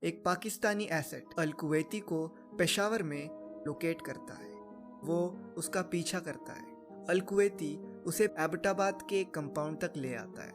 एक पाकिस्तानी एसेट अल कुवैती को पेशावर में लोकेट करता है। वो उसका पीछा करता है। अल कुवैती उसे एबटाबाद के कंपाउंड तक ले आता है।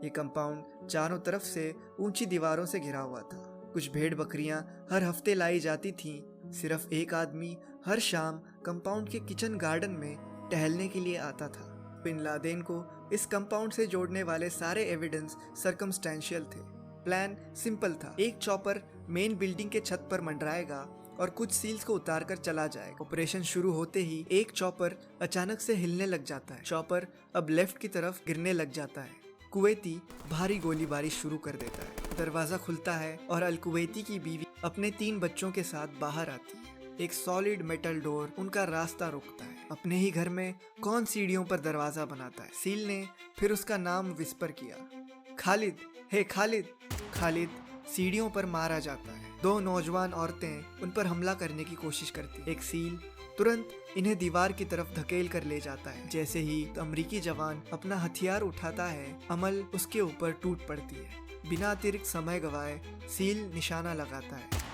ये कंपाउंड चारों तरफ से ऊंची दीवारों से घिरा हुआ था। कुछ भेड़ बकरियां हर हफ्ते लाई जाती थीं। सिर्फ एक आदमी हर शाम कंपाउंड के किचन गार्डन में टहलने के लिए आता था। बिन लादेन को इस कंपाउंड से जोड़ने वाले सारे एविडेंस सर्कमस्टेंशियल थे। प्लान सिंपल था। एक चॉपर मेन बिल्डिंग के छत पर मंडराएगा और कुछ सील्स को उतारकर चला जाएगा। ऑपरेशन शुरू होते ही एक चॉपर अचानक से हिलने लग जाता है। चॉपर अब लेफ्ट की तरफ गिरने लग जाता है। कुवैती भारी गोलीबारी शुरू कर देता है। दरवाजा खुलता है और अल कुवैती की बीवी अपने 3 बच्चों के साथ बाहर आती है। एक सॉलिड मेटल डोर उनका रास्ता रोकता है। अपने ही घर में कौन सीढ़ियों पर दरवाजा बनाता है। सील ने फिर उसका नाम विस्पर किया, खालिद। हे खालिद। खालिद सीढ़ियों पर मारा जाता है। 2 नौजवान औरतें उन पर हमला करने की कोशिश करती। एक सील तुरंत इन्हें दीवार की तरफ धकेल कर ले जाता है। जैसे ही अमरीकी जवान अपना हथियार उठाता है, अमल उसके ऊपर टूट पड़ती है। बिना अतिरिक्त समय गवाए सील निशाना लगाता है।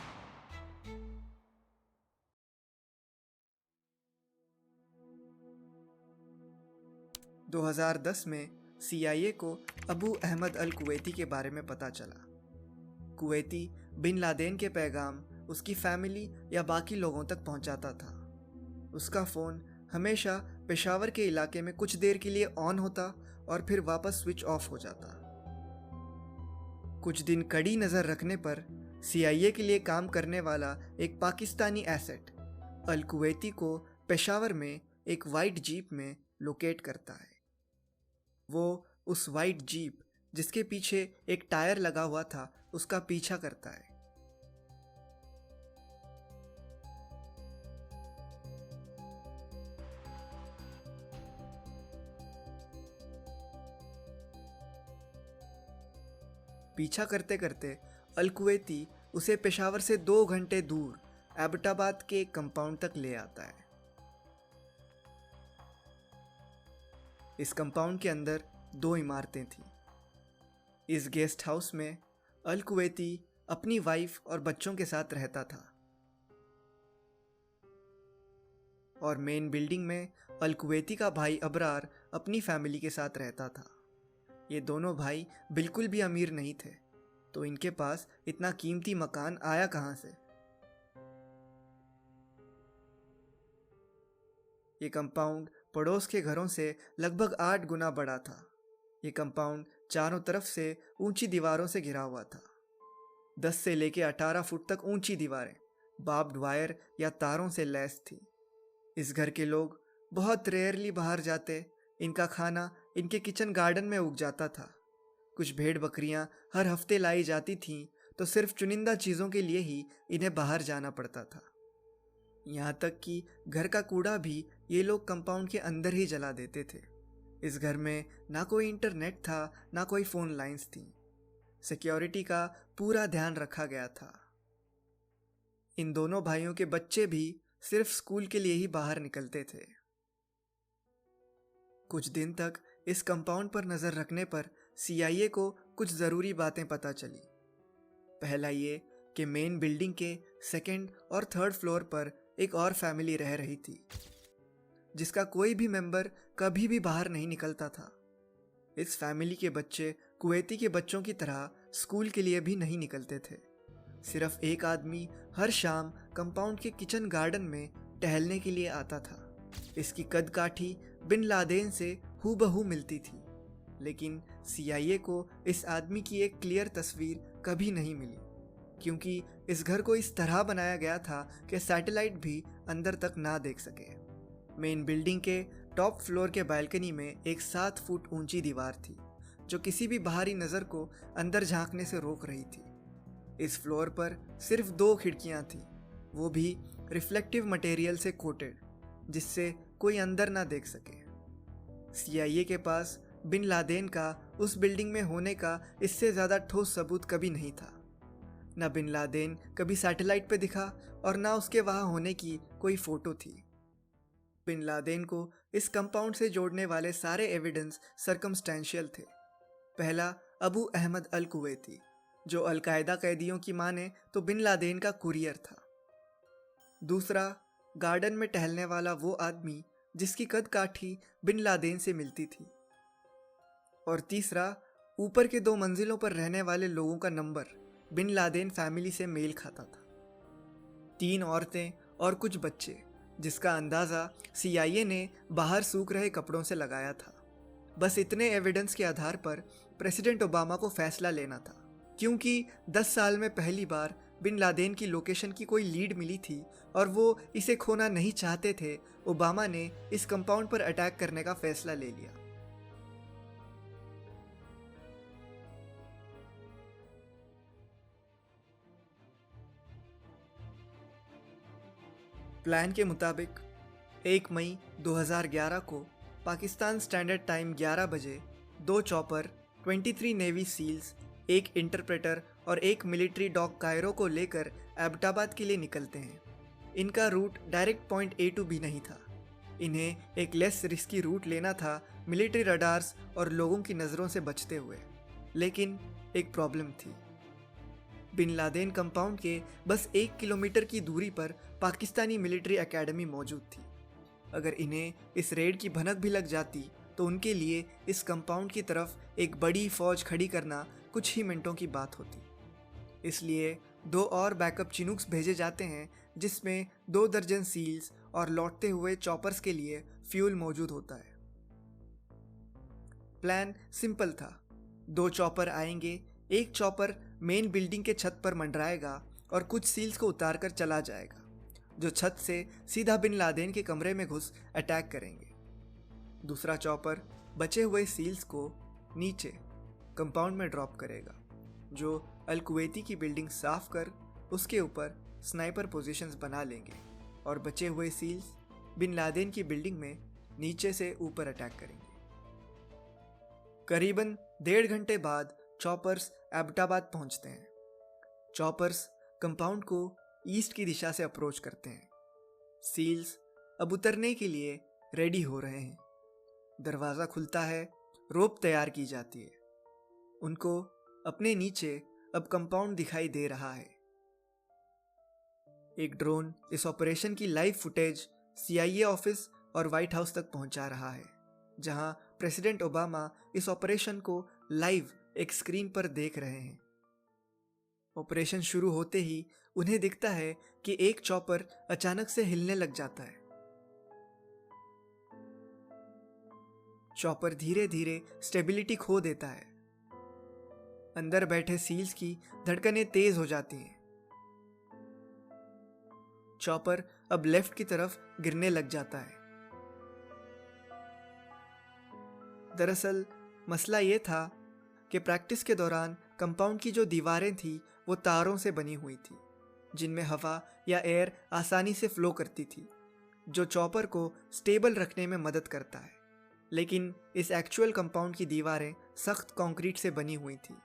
दो 2010 में CIA को अबू अहमद अल कुवैती के बारे में पता चला। कुवैती बिन लादेन के पैगाम उसकी फैमिली या बाकी लोगों तक पहुंचाता था। उसका फ़ोन हमेशा पेशावर के इलाके में कुछ देर के लिए ऑन होता और फिर वापस स्विच ऑफ हो जाता। कुछ दिन कड़ी नज़र रखने पर CIA के लिए काम करने वाला एक पाकिस्तानी एसेट अल कुवैती को पेशावर में एक वाइट जीप में लोकेट करता है। वो उस वाइट जीप जिसके पीछे एक टायर लगा हुआ था उसका पीछा करता है। पीछा करते करते अल कुवैती उसे पेशावर से 2 घंटे दूर एबटाबाद के कंपाउंड तक ले आता है। इस कंपाउंड के अंदर 2 इमारतें थीं। इस गेस्ट हाउस में अल कुवैती अपनी वाइफ और बच्चों के साथ रहता था और मेन बिल्डिंग में अल कुवैती का भाई अबरार अपनी फैमिली के साथ रहता था। ये दोनों भाई बिल्कुल भी अमीर नहीं थे, तो इनके पास इतना कीमती मकान आया कहां से। ये कंपाउंड पड़ोस के घरों से लगभग 8 गुना बड़ा था। ये कंपाउंड चारों तरफ से ऊंची दीवारों से घिरा हुआ था। 10 से लेके 18 फुट तक ऊंची दीवारें बार्ब्ड वायर या तारों से लैस थी। इस घर के लोग बहुत रेयरली बाहर जाते। इनका खाना इनके किचन गार्डन में उग जाता था। कुछ भेड़ बकरियां हर हफ्ते लाई जाती थीं, तो सिर्फ चुनिंदा चीज़ों के लिए ही इन्हें बाहर जाना पड़ता था। यहाँ तक कि घर का कूड़ा भी ये लोग कंपाउंड के अंदर ही जला देते थे। इस घर में ना कोई इंटरनेट था, ना कोई फ़ोन लाइंस थी। सिक्योरिटी का पूरा ध्यान रखा गया था। इन दोनों भाइयों के बच्चे भी सिर्फ स्कूल के लिए ही बाहर निकलते थे। कुछ दिन तक इस कंपाउंड पर नज़र रखने पर CIA को कुछ ज़रूरी बातें पता चली। पहला ये कि मेन बिल्डिंग के 2nd और 3rd फ्लोर पर एक और फैमिली रह रही थी, जिसका कोई भी मेंबर कभी भी बाहर नहीं निकलता था। इस फैमिली के बच्चे कुवैती के बच्चों की तरह स्कूल के लिए भी नहीं निकलते थे। सिर्फ एक आदमी हर शाम कंपाउंड के किचन गार्डन में टहलने के लिए आता था। इसकी कदकाठी बिन लादेन से हूबहू मिलती थी, लेकिन CIA को इस आदमी की एक क्लियर तस्वीर कभी नहीं मिली, क्योंकि इस घर को इस तरह बनाया गया था कि सैटेलाइट भी अंदर तक ना देख सके। मेन बिल्डिंग के टॉप फ्लोर के बालकनी में एक 7 फुट ऊंची दीवार थी, जो किसी भी बाहरी नज़र को अंदर झांकने से रोक रही थी। इस फ्लोर पर सिर्फ 2 खिड़कियां थीं, वो भी रिफ्लेक्टिव मटेरियल से कोटेड, जिससे कोई अंदर ना देख सके। CIA के पास बिन लादेन का उस बिल्डिंग में होने का इससे ज़्यादा ठोस सबूत कभी नहीं था। न बिन लादेन कभी सैटेलाइट पे दिखा और ना उसके वहाँ होने की कोई फ़ोटो थी। बिन लादेन को इस कंपाउंड से जोड़ने वाले सारे एविडेंस सर्कमस्टेंशियल थे। पहला, अबू अहमद अल कुवैती। जो अलकायदा कैदियों की माने तो बिन लादेन का कुरियर था। दूसरा, गार्डन में टहलने वाला वो आदमी जिसकी कद काठी बिन लादेन से मिलती थी। और तीसरा, ऊपर के 2 मंजिलों पर रहने वाले लोगों का नंबर बिन लादेन फैमिली से मेल खाता था। 3 औरतें और कुछ बच्चे, जिसका अंदाज़ा CIA ने बाहर सूख रहे कपड़ों से लगाया था। बस इतने एविडेंस के आधार पर प्रेसिडेंट ओबामा को फैसला लेना था, क्योंकि 10 साल में पहली बार बिन लादेन की लोकेशन की कोई लीड मिली थी और वो इसे खोना नहीं चाहते थे। ओबामा ने इस कंपाउंड पर अटैक करने का फैसला ले लिया। प्लान के मुताबिक 1 मई 2011 को पाकिस्तान स्टैंडर्ड टाइम 11 बजे 2 चॉपर, 23 नेवी सील्स, 1 इंटरप्रेटर और 1 मिलिट्री डॉग कायरो को लेकर एबटाबाद के लिए निकलते हैं। इनका route direct point A to B नहीं था। इन्हें एक लेस रिस्की रूट लेना था, मिलिट्री रडार्स और लोगों की नज़रों से बचते हुए। लेकिन एक प्रॉब्लम थी। बिन लादेन कंपाउंड के बस 1 किलोमीटर की दूरी पर पाकिस्तानी मिलिट्री एकेडमी मौजूद थी। अगर इन्हें इस रेड की भनक भी लग जाती तो उनके लिए इस कंपाउंड की तरफ एक बड़ी फौज खड़ी करना कुछ ही मिनटों की बात होती। इसलिए 2 और बैकअप चिनूक्स भेजे जाते हैं, जिसमें 2 दर्जन सील्स और लौटते हुए चॉपर्स के लिए फ्यूल मौजूद होता है। प्लान सिंपल था। 2 चॉपर आएंगे, एक चॉपर मेन बिल्डिंग के छत पर मंडराएगा और कुछ सील्स को उतार कर चला जाएगा, जो छत से सीधा बिन लादेन के कमरे में घुस अटैक करेंगे। दूसरा चॉपर बचे हुए सील्स को नीचे कंपाउंड में ड्रॉप करेगा, जो अल कुवैती की बिल्डिंग साफ कर उसके ऊपर स्नाइपर पोजीशंस बना लेंगे और बचे हुए सील्स बिन लादेन की बिल्डिंग में नीचे से ऊपर अटैक करेंगे। करीबन 1.5 घंटे बाद चॉपर्स एबटाबाद पहुंचते हैं। चॉपर्स कंपाउंड को ईस्ट की दिशा से अप्रोच करते हैं। सील्स अब उतरने के लिए रेडी हो रहे हैं। दरवाज़ा खुलता है, रोप तैयार की जाती है। उनको अपने नीचे अब कंपाउंड दिखाई दे रहा है। एक ड्रोन इस ऑपरेशन की लाइव फुटेज CIA ऑफिस और व्हाइट हाउस तक पहुंचा रहा है, जहां प्रेसिडेंट ओबामा इस ऑपरेशन को लाइव एक स्क्रीन पर देख रहे हैं। ऑपरेशन शुरू होते ही उन्हें दिखता है कि एक चॉपर अचानक से हिलने लग जाता है। चॉपर धीरे धीरे स्टेबिलिटी खो देता है। अंदर बैठे सील्स की धड़कनें तेज हो जाती हैं। चॉपर अब लेफ्ट की तरफ गिरने लग जाता है। दरअसल मसला ये था कि प्रैक्टिस के दौरान कंपाउंड की जो दीवारें थी वो तारों से बनी हुई थी, जिनमें हवा या एयर आसानी से फ्लो करती थी, जो चॉपर को स्टेबल रखने में मदद करता है। लेकिन इस एक्चुअल कंपाउंड की दीवारें सख्त कंक्रीट से बनी हुई थी,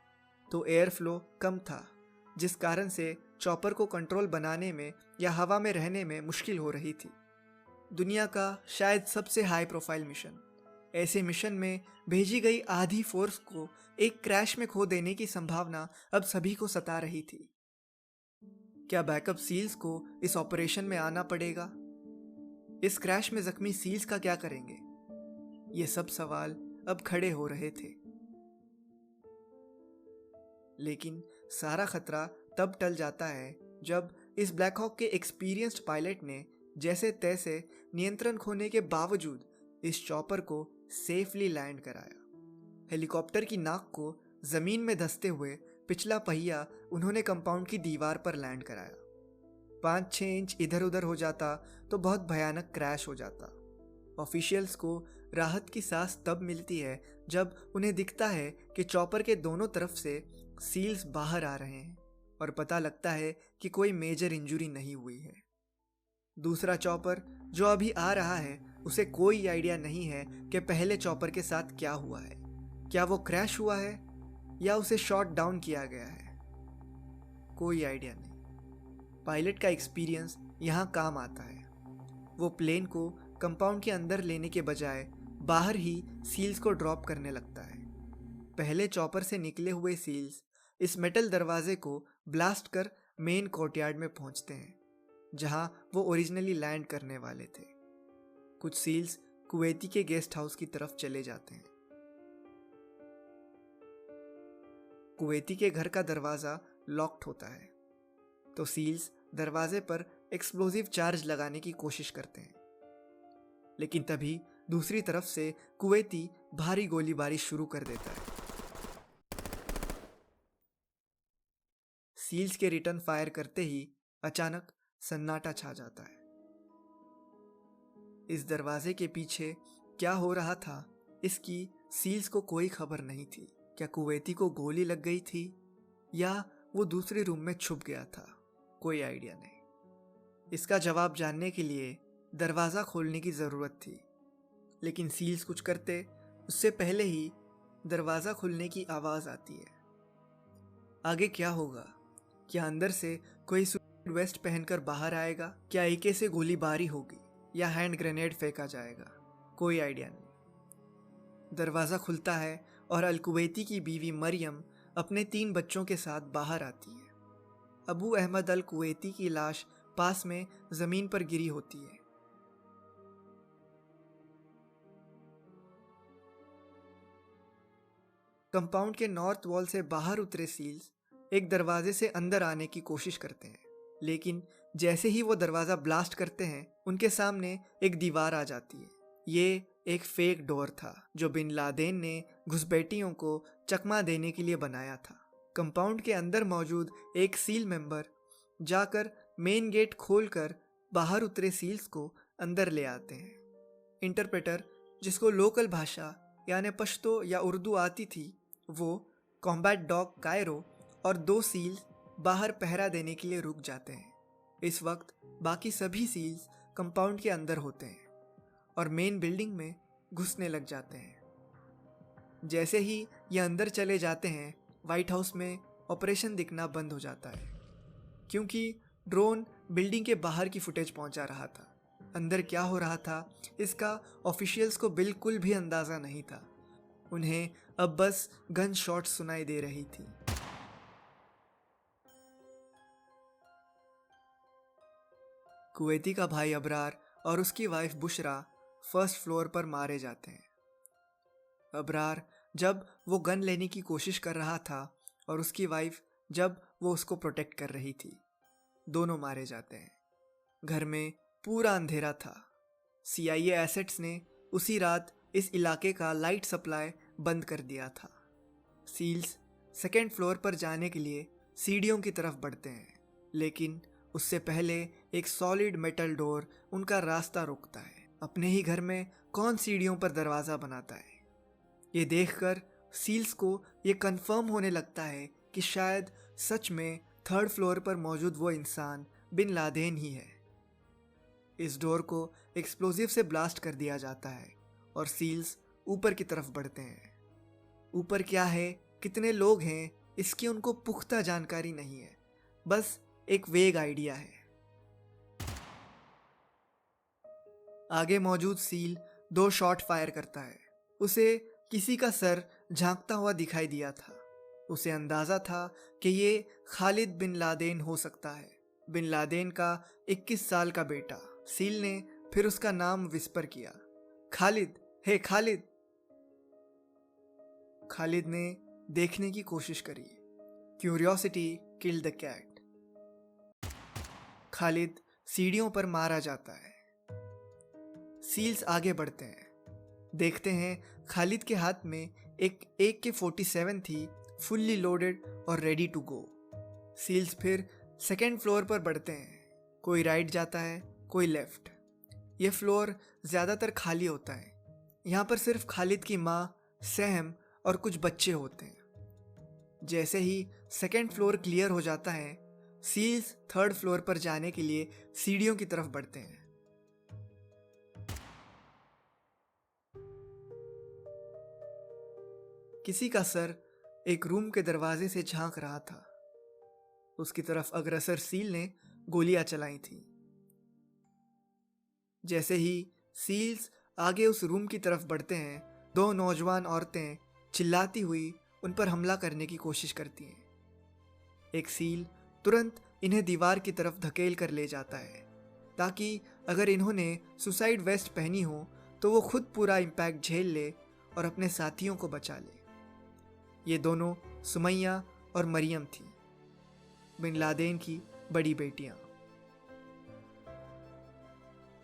तो एयर फ्लो कम था, जिस कारण से चॉपर को कंट्रोल बनाने में या हवा में रहने में मुश्किल हो रही थी। दुनिया का शायद सबसे हाई प्रोफाइल मिशन, ऐसे मिशन में भेजी गई आधी फोर्स को एक क्रैश में खो देने की संभावना अब सभी को सता रही थी। क्या बैकअप सील्स को इस ऑपरेशन में आना पड़ेगा? इस क्रैश में जख्मी सील्स का क्या करेंगे? ये सब सवाल अब खड़े हो रहे थे। लेकिन सारा खतरा तब टल जाता है जब इस ब्लैक हॉक के एक्सपीरियंस्ड पायलट ने जैसे तैसे नियंत्रण खोने के बावजूद इस चॉपर को सेफली लैंड कराया। हेलीकॉप्टर की नाक को जमीन में धंसते हुए पिछला पहिया उन्होंने कंपाउंड की दीवार पर लैंड कराया। 5-6 इंच इधर उधर हो जाता तो बहुत भयानक क्रैश हो जाता। ऑफिशियल्स को राहत की सांस तब मिलती है जब उन्हें दिखता है कि चॉपर के दोनों तरफ से सील्स बाहर आ रहे हैं और पता लगता है कि कोई मेजर इंजरी नहीं हुई है। दूसरा चॉपर जो अभी आ रहा है, उसे कोई आइडिया नहीं है कि पहले चॉपर के साथ क्या हुआ है। क्या वो क्रैश हुआ है या उसे शॉट डाउन किया गया है? कोई आइडिया नहीं। पायलट का एक्सपीरियंस यहाँ काम आता है। वो प्लेन को कंपाउंड के अंदर लेने के बजाय बाहर ही सील्स को ड्रॉप करने लगता है। पहले चॉपर से निकले हुए सील्स इस मेटल दरवाजे को ब्लास्ट कर मेन कोर्टयार्ड में पहुंचते हैं, जहां वो ओरिजिनली लैंड करने वाले थे। कुछ सील्स कुवैती के गेस्ट हाउस की तरफ चले जाते हैं। कुवैती के घर का दरवाजा लॉक्ड होता है, तो सील्स दरवाजे पर एक्सप्लोजिव चार्ज लगाने की कोशिश करते हैं, लेकिन तभी दूसरी तरफ से कुवैती भारी गोलीबारी शुरू कर देता है। सील्स के रिटर्न फायर करते ही अचानक सन्नाटा छा जाता है। इस दरवाजे के पीछे क्या हो रहा था, इसकी सील्स को कोई खबर नहीं थी। क्या कुवैती को गोली लग गई थी या वो दूसरे रूम में छुप गया था, कोई आइडिया नहीं। इसका जवाब जानने के लिए दरवाज़ा खोलने की ज़रूरत थी, लेकिन सील्स कुछ करते उससे पहले ही दरवाज़ा खुलने की आवाज़ आती है। आगे क्या होगा? क्या अंदर से कोई सूट वेस्ट पहनकर बाहर आएगा? क्या एके से गोलीबारी होगी या हैंड ग्रेनेड फेंका जाएगा? कोई आइडिया नहीं। दरवाज़ा खुलता है और अल-कुवैती की बीवी मरियम अपने 3 बच्चों के साथ बाहर आती है। अबू अहमद अल-कुवैती की लाश पास में ज़मीन पर गिरी होती है। कंपाउंड के नॉर्थ वॉल से बाहर उतरे सील्स एक दरवाजे से अंदर आने की कोशिश करते हैं, लेकिन जैसे ही वो दरवाज़ा ब्लास्ट करते हैं, उनके सामने एक दीवार आ जाती है। ये एक फेक डोर था जो बिन लादेन ने घुसपैठियों को चकमा देने के लिए बनाया था। कंपाउंड के अंदर मौजूद एक सील मेंबर जाकर मेन गेट खोलकर बाहर उतरे सील्स को अंदर ले आते हैं। इंटरप्रेटर, जिसको लोकल भाषा यानी पश्तो या उर्दू आती थी, वो कॉम्बैट डॉग कायरो और 2 सील्स बाहर पहरा देने के लिए रुक जाते हैं। इस वक्त बाकी सभी सील्स कंपाउंड के अंदर होते हैं और मेन बिल्डिंग में घुसने लग जाते हैं। जैसे ही ये अंदर चले जाते हैं, वाइट हाउस में ऑपरेशन दिखना बंद हो जाता है, क्योंकि ड्रोन बिल्डिंग के बाहर की फुटेज पहुंचा रहा था। अंदर क्या हो रहा था इसका ऑफिशियल्स को बिल्कुल भी अंदाज़ा नहीं था। उन्हें अब बस गन शॉट सुनाई दे रही थी। कुवैती का भाई अबरार और उसकी वाइफ बुशरा फर्स्ट फ्लोर पर मारे जाते हैं। अबरार जब वो गन लेने की कोशिश कर रहा था और उसकी वाइफ जब वो उसको प्रोटेक्ट कर रही थी, दोनों मारे जाते हैं। घर में पूरा अंधेरा था। CIA एसेट्स ने उसी रात इस इलाके का लाइट सप्लाई बंद कर दिया था। सील्स सेकेंड फ्लोर पर जाने के लिए सीढ़ियों की तरफ बढ़ते हैं, लेकिन उससे पहले एक सॉलिड मेटल डोर उनका रास्ता रोकता है। अपने ही घर में कौन सीढ़ियों पर दरवाज़ा बनाता है? ये देखकर सील्स को ये कंफर्म होने लगता है कि शायद सच में 3rd फ्लोर पर मौजूद वो इंसान बिन लादेन ही है। इस डोर को एक्सप्लोजिव से ब्लास्ट कर दिया जाता है और सील्स ऊपर की तरफ बढ़ते हैं। ऊपर क्या है, कितने लोग हैं, इसकी उनको पुख्ता जानकारी नहीं है, बस एक वेग आइडिया है। आगे मौजूद सील 2 शॉट फायर करता है। उसे किसी का सर झांकता हुआ दिखाई दिया था। उसे अंदाज़ा था कि ये खालिद बिन लादेन हो सकता है, बिन लादेन का 21 साल का बेटा। सील ने फिर उसका नाम विस्पर किया, खालिद, हे खालिद। खालिद ने देखने की कोशिश करी। Curiosity killed the cat. Khalid सीढ़ियों पर मारा जाता है। सील्स आगे बढ़ते हैं, देखते हैं खालिद के हाथ में एक AK-47 थी, फुल्ली लोडेड और रेडी टू गो। सील्स फिर 2nd फ्लोर पर बढ़ते हैं। कोई राइट जाता है, कोई लेफ्ट। ये फ्लोर ज़्यादातर खाली होता है। यहाँ पर सिर्फ खालिद की माँ, सहम और कुछ बच्चे होते हैं। जैसे ही 2nd फ्लोर क्लियर हो जाता है, सील्स 3rd फ्लोर पर जाने के लिए सीढ़ियों की तरफ बढ़ते हैं। किसी का सर एक रूम के दरवाजे से झांक रहा था। उसकी तरफ अग्रसर सील ने गोलियां चलाई थी। जैसे ही सील्स आगे उस रूम की तरफ बढ़ते हैं, 2 नौजवान औरतें चिल्लाती हुई उन पर हमला करने की कोशिश करती हैं। एक सील तुरंत इन्हें दीवार की तरफ धकेल कर ले जाता है ताकि अगर इन्होंने सुसाइड वेस्ट पहनी हो तो वो खुद पूरा इम्पैक्ट झेल ले और अपने साथियों को बचा ले। ये दोनों सुमैया और मरियम थी, बिन लादेन की बड़ी बेटियां।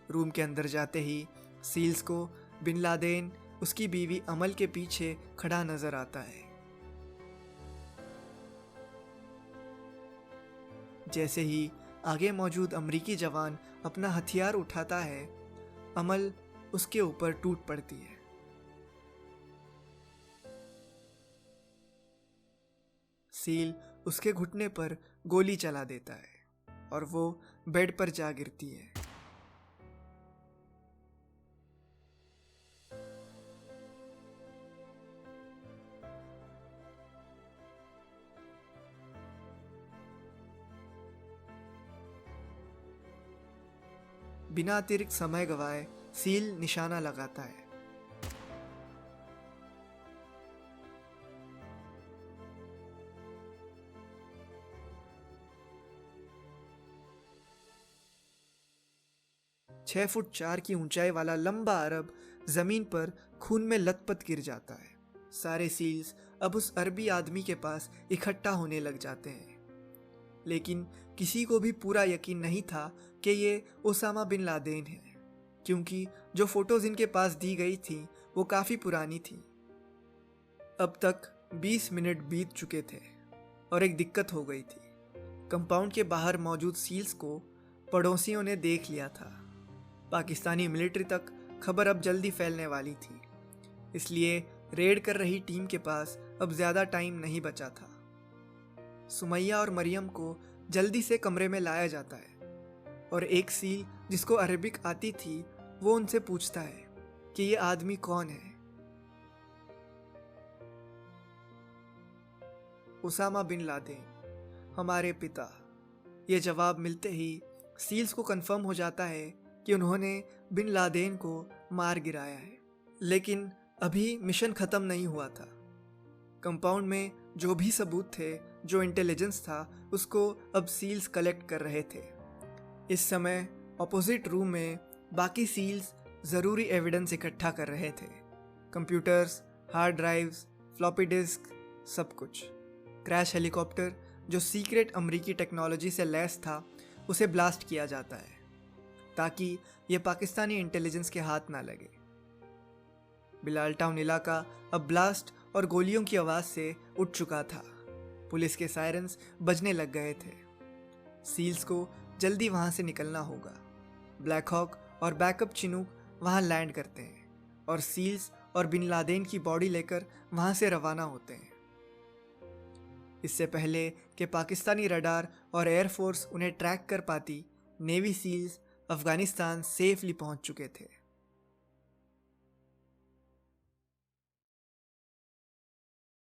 रूम के अंदर जाते ही सील्स को बिन लादेन उसकी बीवी अमल के पीछे खड़ा नजर आता है। जैसे ही आगे मौजूद अमरीकी जवान अपना हथियार उठाता है, अमल उसके ऊपर टूट पड़ती है। सील उसके घुटने पर गोली चला देता है और वो बेड पर जा गिरती है। बिना अतिरिक्त समय गवाए सील निशाना लगाता है। छह फुट 4 की ऊंचाई वाला लंबा अरब जमीन पर खून में लथपथ गिर जाता है। सारे सील्स अब उस अरबी आदमी के पास इकट्ठा होने लग जाते हैं, लेकिन किसी को भी पूरा यकीन नहीं था कि ये ओसामा बिन लादेन है, क्योंकि जो फोटोज इनके पास दी गई थी वो काफ़ी पुरानी थी। अब तक 20 मिनट बीत चुके थे और एक दिक्कत हो गई थी। कंपाउंड के बाहर मौजूद सील्स को पड़ोसियों ने देख लिया था। पाकिस्तानी मिलिट्री तक खबर अब जल्दी फैलने वाली थी, इसलिए रेड कर रही टीम के पास अब ज़्यादा टाइम नहीं बचा था। सुमैया और मरियम को जल्दी से कमरे में लाया जाता है और एक सील जिसको अरबिक आती थी वो उनसे पूछता है कि ये आदमी कौन है। उसामा बिन लादेन, हमारे पिता। ये जवाब मिलते ही सील्स को कंफर्म हो जाता है कि उन्होंने बिन लादेन को मार गिराया है, लेकिन अभी मिशन ख़त्म नहीं हुआ था। कंपाउंड में जो भी सबूत थे, जो इंटेलिजेंस था, उसको अब सील्स कलेक्ट कर रहे थे। इस समय ऑपोजिट रूम में बाकी सील्स ज़रूरी एविडेंस इकट्ठा कर रहे थे। Computers, hard drives, floppy disk, सब कुछ। क्रैश हेलीकॉप्टर जो सीक्रेट अमरीकी टेक्नोलॉजी से लैस था उसे ब्लास्ट किया जाता है ताकि ये पाकिस्तानी इंटेलिजेंस के हाथ ना लगे। बिलाल टाउन इलाका अब ब्लास्ट और गोलियों की आवाज़ से उठ चुका था। पुलिस के सायरन्स बजने लग गए थे। सील्स को जल्दी वहाँ से निकलना होगा। ब्लैक हॉक और बैकअप चिनूक वहाँ लैंड करते हैं और सील्स और बिन लादेन की बॉडी लेकर वहाँ से रवाना होते हैं। इससे पहले कि पाकिस्तानी रडार और एयरफोर्स उन्हें ट्रैक कर पाती, नेवी सील्स अफगानिस्तान सेफली पहुँच चुके थे।